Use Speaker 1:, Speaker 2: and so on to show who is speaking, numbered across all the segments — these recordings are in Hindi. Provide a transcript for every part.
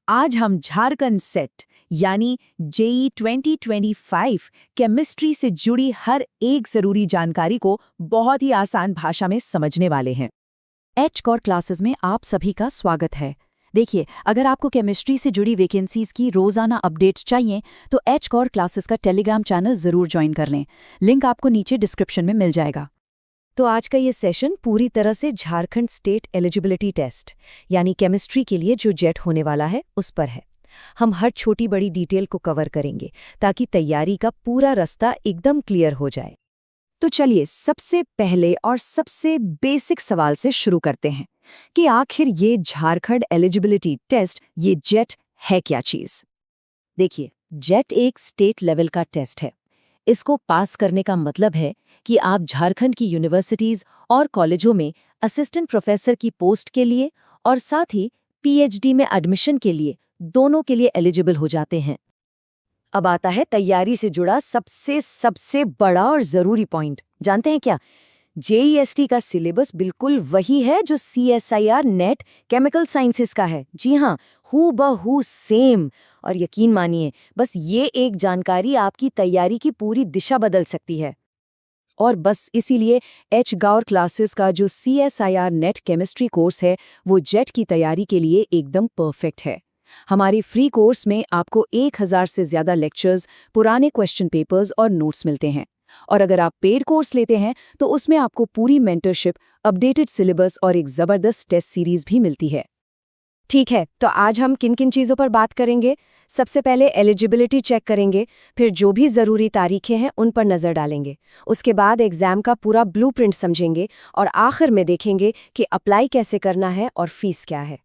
Speaker 1: आज हम झारखंड सेट यानी जेई 2025 केमिस्ट्री से जुड़ी हर एक जरूरी जानकारी को बहुत ही आसान भाषा में समझने वाले हैं।
Speaker 2: एच कोर क्लासेस में आप सभी का स्वागत है। देखिए, अगर आपको केमिस्ट्री से जुड़ी वैकेंसीज की रोजाना अपडेट्स चाहिए तो एच कोर क्लासेस का टेलीग्राम चैनल जरूर ज्वाइन कर लें। लिंक आपको नीचे डिस्क्रिप्शन में मिल जाएगा।
Speaker 1: तो आज का ये सेशन पूरी तरह से झारखंड स्टेट एलिजिबिलिटी टेस्ट यानी केमिस्ट्री के लिए जो जेट होने वाला है उस पर है। हम हर छोटी बड़ी डिटेल को कवर करेंगे ताकि तैयारी का पूरा रास्ता एकदम क्लियर हो जाए। तो चलिए सबसे पहले और सबसे बेसिक सवाल से शुरू करते हैं कि आखिर ये झारखंड एलिजिबिलिटी टेस्ट, ये जेट है क्या चीज। देखिए, जेट एक स्टेट लेवल का टेस्ट है। इसको पास करने का मतलब है कि आप झारखंड की यूनिवर्सिटीज और कॉलेजों में असिस्टेंट प्रोफेसर की पोस्ट के लिए और साथ ही पीएचडी में एडमिशन के लिए दोनों के लिए एलिजिबल हो जाते हैं। अब आता है तैयारी से जुड़ा सबसे बड़ा और जरूरी पॉइंट। जानते हैं क्या? जेईएसटी का सिलेबस बिल्कुल वही है जो सीएसआईआर नेट केमिकल साइंसेस का है। जी हाँ, हूबहू सेम। और यकीन मानिए, बस ये एक जानकारी आपकी तैयारी की पूरी दिशा बदल सकती है। और बस इसीलिए एच गौर क्लासेस का जो सीएसआईआर नेट केमिस्ट्री कोर्स है वो जेट की तैयारी के लिए एकदम परफेक्ट है। हमारे फ्री कोर्स में आपको 1000 से ज्यादा लेक्चर्स, पुराने क्वेश्चन पेपर्स और नोट्स मिलते हैं। और अगर आप पेड कोर्स लेते हैं तो उसमें आपको पूरी मेंटरशिप, अपडेटेड सिलेबस और एक जबरदस्त टेस्ट सीरीज भी मिलती है। ठीक है, तो आज हम किन किन चीज़ों पर बात करेंगे। सबसे पहले एलिजिबिलिटी चेक करेंगे, फिर जो भी ज़रूरी तारीखें हैं उन पर नज़र डालेंगे। उसके बाद एग्ज़ाम का पूरा ब्लूप्रिंट समझेंगे और आखिर में देखेंगे कि अप्लाई कैसे करना है और फीस क्या है।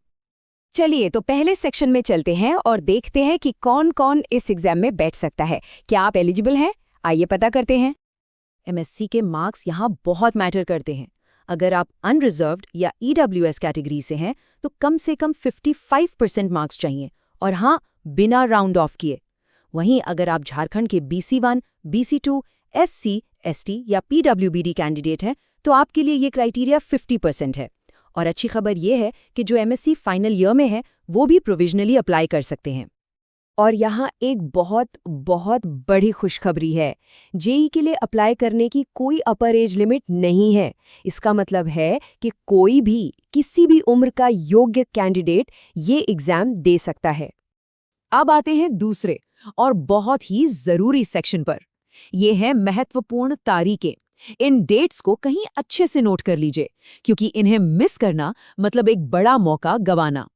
Speaker 1: चलिए, तो पहले सेक्शन में चलते हैं और देखते हैं कि कौन कौन इस एग्ज़ाम में बैठ सकता है। क्या आप एलिजिबल हैं? आइए पता करते हैं। एमएससी के मार्क्स यहाँ बहुत मैटर करते हैं। अगर आप अनरिजर्व्ड या ईडब्ल्यूएस कैटेगरी से हैं तो कम से कम 55% मार्क्स चाहिए, और हाँ, बिना राउंड ऑफ किए। वहीं अगर आप झारखंड के BC1, BC2, SC, ST या PWBD कैंडिडेट हैं तो आपके लिए ये क्राइटेरिया 50% है। और अच्छी खबर ये है कि जो एमएससी फाइनल ईयर में है वो भी प्रोविजनली अप्लाई कर सकते हैं। और यहाँ एक बहुत बड़ी खुशखबरी है। जेई के लिए अप्लाई करने की कोई अपर एज लिमिट नहीं है। इसका मतलब है कि कोई भी किसी भी उम्र का योग्य कैंडिडेट ये एग्जाम दे सकता है। अब आते हैं दूसरे और बहुत ही जरूरी सेक्शन पर। ये है महत्वपूर्ण तारीखें। इन डेट्स को कहीं अच्छे से नोट कर लीजिए, क्योंकि इन्हें मिस करना मतलब एक बड़ा मौका गंवाना।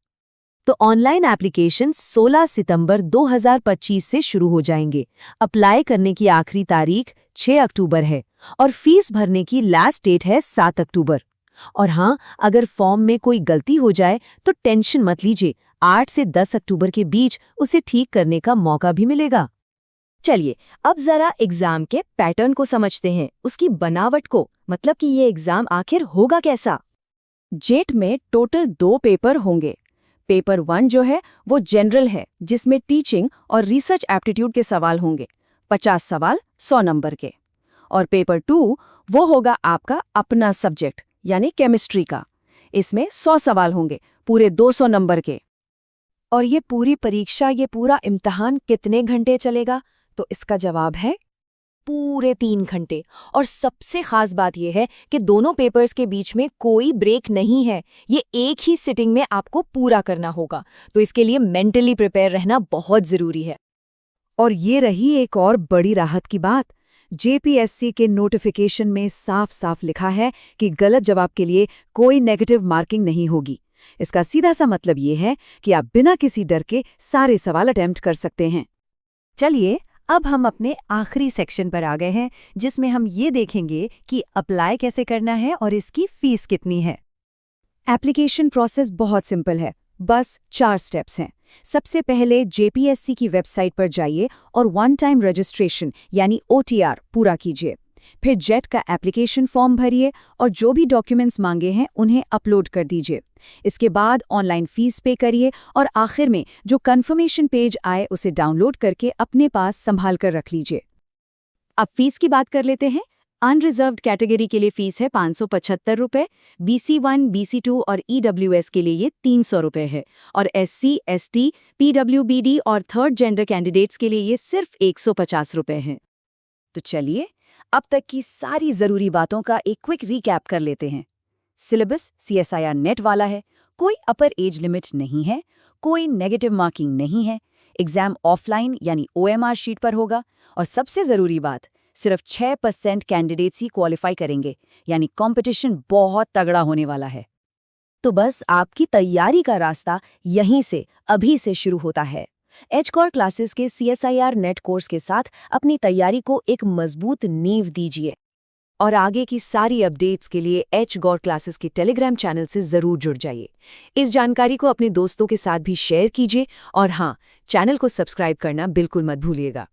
Speaker 1: तो ऑनलाइन एप्लीकेशन 16 सितंबर 2025 से शुरू हो जाएंगे। अप्लाई करने की आखिरी तारीख 6 अक्टूबर है और फीस भरने की लास्ट डेट है 7 अक्टूबर। और हाँ, अगर फॉर्म में कोई गलती हो जाए तो टेंशन मत लीजिए, 8 से 10 अक्टूबर के बीच उसे ठीक करने का मौका भी मिलेगा। चलिए, अब जरा एग्जाम के पैटर्न को समझते हैं, उसकी बनावट को, मतलब कि ये एग्जाम आखिर होगा कैसा। जेट में टोटल 2 पेपर होंगे। पेपर 1 जो है वो जनरल है, जिसमें टीचिंग और रिसर्च एप्टीट्यूड के सवाल होंगे, 50 सवाल 100 नंबर के। और पेपर 2 वो होगा आपका अपना सब्जेक्ट यानी केमिस्ट्री का। इसमें 100 सवाल होंगे, पूरे 200 नंबर के। और ये पूरी परीक्षा, ये पूरा इम्तिहान कितने घंटे चलेगा? तो इसका जवाब है पूरे 3 घंटे। और सबसे खास बात यह है कि दोनों पेपर्स के बीच में कोई ब्रेक नहीं है। ये एक ही सिटिंग में आपको पूरा करना होगा, तो इसके लिए मेंटली प्रिपेयर रहना बहुत जरूरी है। और ये रही एक और बड़ी राहत की बात। जेपीएससी के नोटिफिकेशन में साफ साफ लिखा है कि गलत जवाब के लिए कोई नेगेटिव मार्किंग नहीं होगी। इसका सीधा सा मतलब ये है कि आप बिना किसी डर के सारे सवाल अटेम्प्ट कर सकते हैं। चलिए, अब हम अपने आखिरी सेक्शन पर आ गए हैं, जिसमें हम ये देखेंगे कि अप्लाई कैसे करना है और इसकी फीस कितनी है। एप्लीकेशन प्रोसेस बहुत सिंपल है, बस 4 स्टेप्स हैं। सबसे पहले जेपीएससी की वेबसाइट पर जाइए और 1 टाइम रजिस्ट्रेशन यानी OTR पूरा कीजिए। फिर जेट का एप्लीकेशन फॉर्म भरिए और जो भी डॉक्यूमेंट्स मांगे हैं उन्हें अपलोड कर दीजिए। इसके बाद ऑनलाइन फीस पे करिए और आखिर में जो कंफर्मेशन पेज आए उसे डाउनलोड करके अपने पास संभाल कर रख लीजिए। अब फीस की बात कर लेते हैं।
Speaker 2: अनरिजर्व्ड कैटेगरी के लिए फीस है 575 रुपये, BC1, BC2 और EWS के लिए ये 300 रुपये है, और SC, ST, PWBD और थर्ड जेंडर कैंडिडेट्स के लिए ये सिर्फ 150 रुपये हैं।
Speaker 1: तो चलिए अब तक की सारी ज़रूरी बातों का एक क्विक रीकैप कर लेते हैं। सिलेबस CSIR नेट वाला है, कोई अपर एज लिमिट नहीं है, कोई नेगेटिव मार्किंग नहीं है, एग्जाम ऑफलाइन यानी OMR शीट पर होगा, और सबसे ज़रूरी बात, सिर्फ 6% कैंडिडेट्स ही क्वालिफाई करेंगे, यानी कंपटीशन बहुत तगड़ा होने वाला है। तो बस आपकी तैयारी का रास्ता यहीं से अभी से शुरू होता है। एचकॉर क्लासेस के CSIR नेट कोर्स के साथ अपनी तैयारी को एक मजबूत नींव दीजिए। और आगे की सारी अपडेट्स के लिए एचकॉर क्लासेस के टेलीग्राम चैनल से ज़रूर जुड़ जाइए। इस जानकारी को अपने दोस्तों के साथ भी शेयर कीजिए, और हाँ, चैनल को सब्सक्राइब करना बिल्कुल मत भूलिएगा।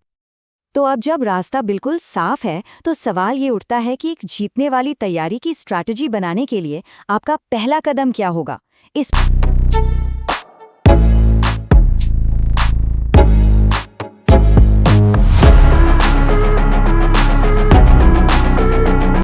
Speaker 1: तो अब जब रास्ता बिल्कुल साफ है, तो सवाल ये उठता है कि एक जीतने वाली तैयारी की स्ट्रैटेजी बनाने के लिए आपका पहला कदम क्या होगा। इस